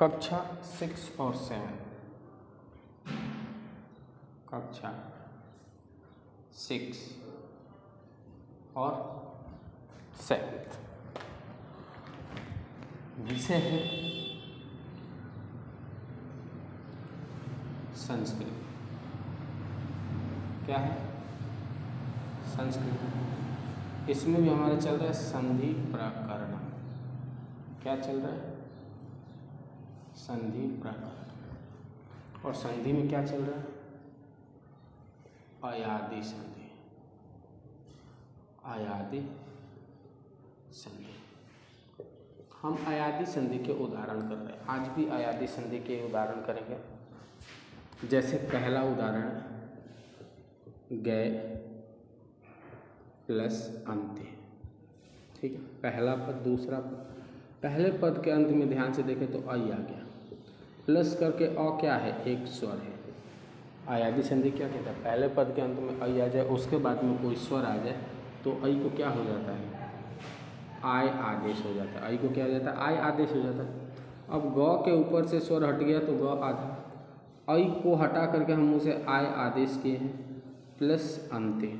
कक्षा 6 और 7, कक्षा 6 और 7 विषय है संस्कृत। क्या है? संस्कृत। इसमें भी हमारा चल रहा है संधि प्रकरण। क्या चल रहा है? संधि प्रकरण। और संधि में क्या चल रहा है? अयादी संधि। अयादी संधि। हम अयादी संधि के उदाहरण कर रहे हैं। आज भी अयादी संधि के उदाहरण करेंगे। जैसे पहला उदाहरण गए प्लस अंत्य। ठीक है, पहला पद दूसरा पद। पहले पद के अंत में ध्यान से देखें तो आई आ गया, प्लस करके अ क्या है? एक स्वर है। अयादी संधि क्या कहता है? पहले पद के अंत में आई आ जाए, उसके बाद में कोई स्वर आ जाए तो आई को क्या हो जाता है? आय आदेश हो जाता है। आई को क्या हो जाता है? आय आदेश हो जाता है। अब ग के ऊपर से स्वर हट गया तो ग आधा। आई को हटा करके हम उसे आय आदेश किए हैं, प्लस अंत्य,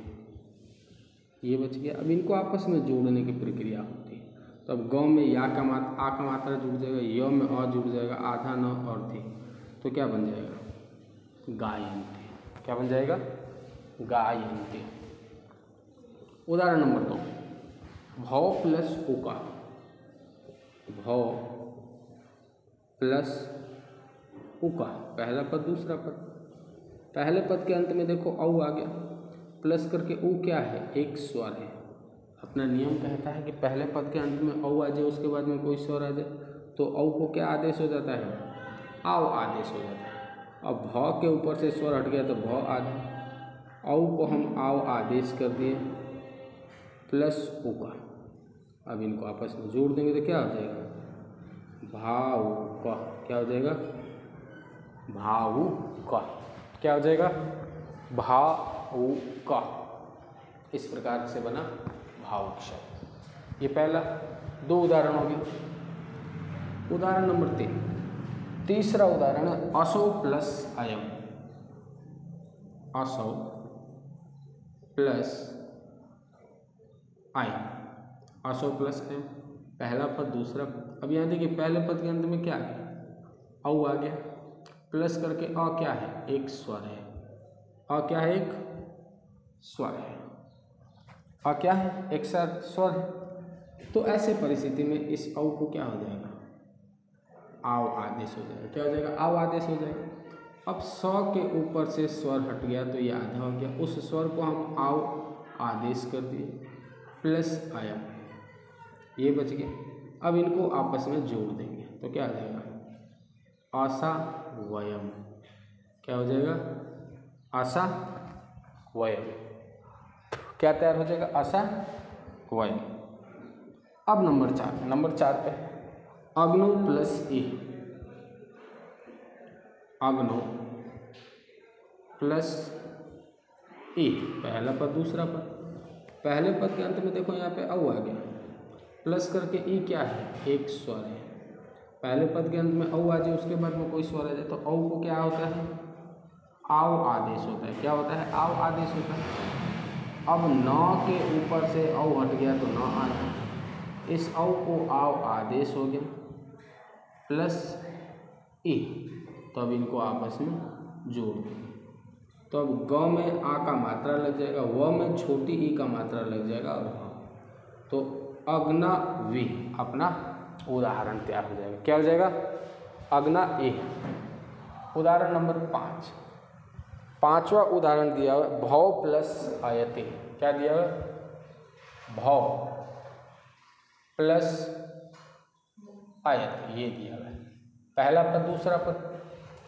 ये बच गया। अब इनको आपस में जोड़ने की प्रक्रिया होती है। तो अब ग में या का मात्रा, आ का मात्रा जुड़ जाएगा, य में अ जुड़ जाएगा, आधा न और थे, तो क्या बन जाएगा? गायन्ते। क्या बन जाएगा? गायन्ते। उदाहरण नंबर 2 भव प्लस उका। भव प्लस उका, पहला पद दूसरा पद। पहले पद के अंत में देखो औ आ गया, प्लस करके उ क्या है? एक स्वर है। अपना नियम कहता है कि पहले पद के अंत में औ आ जाए, उसके बाद में कोई स्वर आ जाए तो औ को क्या आदेश हो जाता है? आव आदेश हो जाता है। अब भ के ऊपर से स्वर हट गया तो भ आधा। औ को हम आव आदेश कर दिए, प्लस उका। अब इनको आपस में जोड़ देंगे तो क्या हो जाएगा? भावुक। क्या हो जाएगा? भावुक। क्या हो जाएगा? भावुक। इस प्रकार से बना भावुक शब्द। ये पहला। 2 उदाहरण हो गए। उदाहरण नंबर 3, तीसरा उदाहरण है असौ प्लस अयम। असौ प्लस अयम। असौ प्लस अयम, पहला पद दूसरा पद। अब यहाँ देखिए पहले पद के अंत में क्या आ गया? औ आ गया, प्लस करके अ क्या है? एक स्वर है। अ क्या है? एक स्वर है। अ क्या है? एक स्वर है। तो ऐसे परिस्थिति में इस औ को क्या हो जाएगा? आव आदेश हो जाएगा। क्या हो जाएगा? आव आदेश हो जाएगा। अब स के ऊपर से स्वर हट गया तो ये आधा हो गया, उस स्वर को हम आव आदेश कर दिए, प्लस आया, ये बच गया। अब इनको आपस में जोड़ देंगे तो क्या हो जाएगा? आशा वयम। क्या हो जाएगा? आशा वयम। क्या तैयार हो जाएगा? आशा वयम। अब नंबर 4 पे अग्नो प्लस ए। अग्नो प्लस ए, पहला पद दूसरा पद। पहले पद के अंत में देखो यहाँ पे औ आ गया, प्लस करके ई क्या है? एक स्वर है। पहले पद के अंत में औ आ जाए, उसके बाद में कोई स्वर आ जाए तो औ को क्या होता है? आव आदेश होता है। क्या होता है? आव आदेश होता है। अब न के ऊपर से औ हट गया तो न आ गया, इस औ को आव आदेश हो गया, प्लस ई। तो अब इनको आपस में जोड़ देंगे तो अब ग में आ का मात्रा लग जाएगा, व में छोटी ई का मात्रा लग जाएगा और तो अग्नवी अपना उदाहरण तैयार हो जाएगा। क्या हो जाएगा? अग्ना ए। उदाहरण नंबर 5, पांचवा उदाहरण दिया हुआ भव प्लस आयते। क्या दिया हुआ? भव प्लस आयत, ये दिया हुआ है। पहला पद दूसरा पद।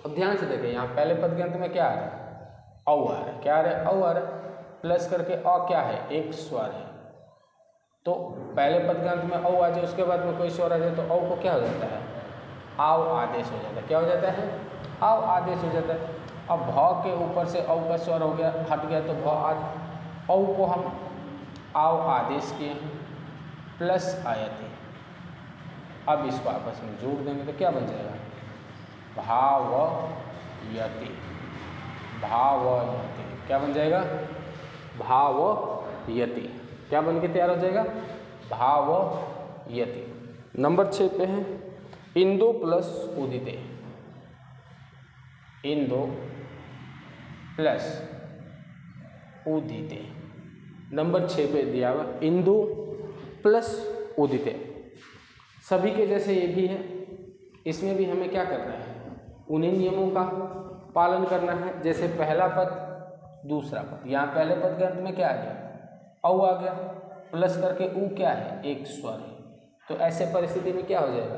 अब ध्यान से देखें, यहाँ पहले पद के अंत में क्या आ रहा है? औ आ रहा है। क्या आ रहा है? औ आ रहा है, प्लस करके अ क्या है? एक स्वर है। तो पहले पद के अंत में औ आ जाए, उसके बाद में कोई स्वर आ जाए तो औ को क्या हो जाता है? आव आदेश हो जाता है। क्या हो जाता है? आव आदेश हो जाता है। अब भ के ऊपर से औ का स्वर हो गया, हट गया तो भ आदि। औ को हम आव आदेश किए हैं, प्लस आयते। अब इसको आपस में जोड़ देंगे तो क्या बन जाएगा? भावयति, भावयति क्या बन जाएगा? भावयति। क्या बन के तैयार हो जाएगा? भावयति। नंबर 6 पे है इंदु प्लस उदिते, इंदु प्लस उदिते। नंबर 6 पे दिया हुआ इंदु प्लस उदिते। सभी के जैसे ये भी है, इसमें भी हमें क्या करना है? उन्हीं नियमों का पालन करना है। जैसे पहला पद दूसरा पद, यहाँ पहले पद के अंत में क्या आ गया? औ आ गया, प्लस करके ऊ क्या है? एक स्वर है। तो ऐसे परिस्थिति में क्या हो जाएगा?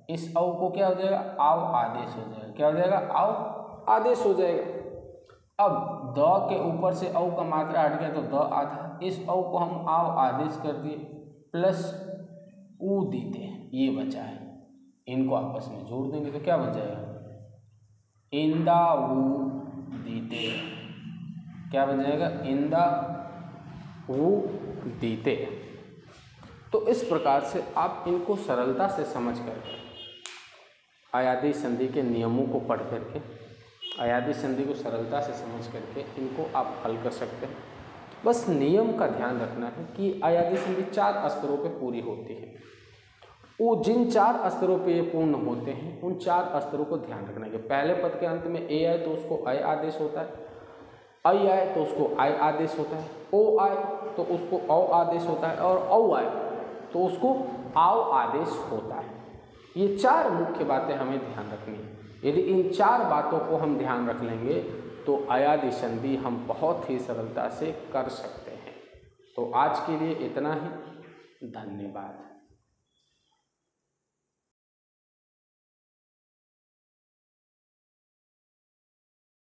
इस औ को क्या हो जाएगा? आव आदेश हो जाएगा। क्या हो जाएगा? आव आदेश हो जाएगा। अब द के ऊपर से औ का मात्रा हट गया तो द आधा, इस औ को हम आव आदेश कर दिए, प्लस ऊ दीते, ये बचा है। इनको आपस में जोड़ देंगे तो क्या बच जाएगा? इंदा ऊ दीते। क्या बन जाएगा? इंदा ऊ दीते। तो इस प्रकार से आप इनको सरलता से समझ करके अयादी संधि के नियमों को पढ़ करके अयादी संधि को सरलता से समझ करके इनको आप हल कर सकते हैं। बस नियम का ध्यान रखना है कि अयादी संधि 4 स्तरों पे पूरी होती है। वो जिन 4 स्तरों पे ये पूर्ण होते हैं उन 4 स्तरों को ध्यान रखना है। पहले पद के अंत में ए आए तो उसको अय आदेश होता है, आई आए तो उसको आय आदेश होता है, ओ आए तो उसको औ आदेश होता है, और औ आए तो उसको आव आदेश होता है। ये 4 मुख्य बातें हमें ध्यान रखनी है। यदि इन 4 बातों को हम ध्यान रख लेंगे तो अयादी संधि हम बहुत ही सरलता से कर सकते हैं। तो आज के लिए इतना ही। धन्यवाद।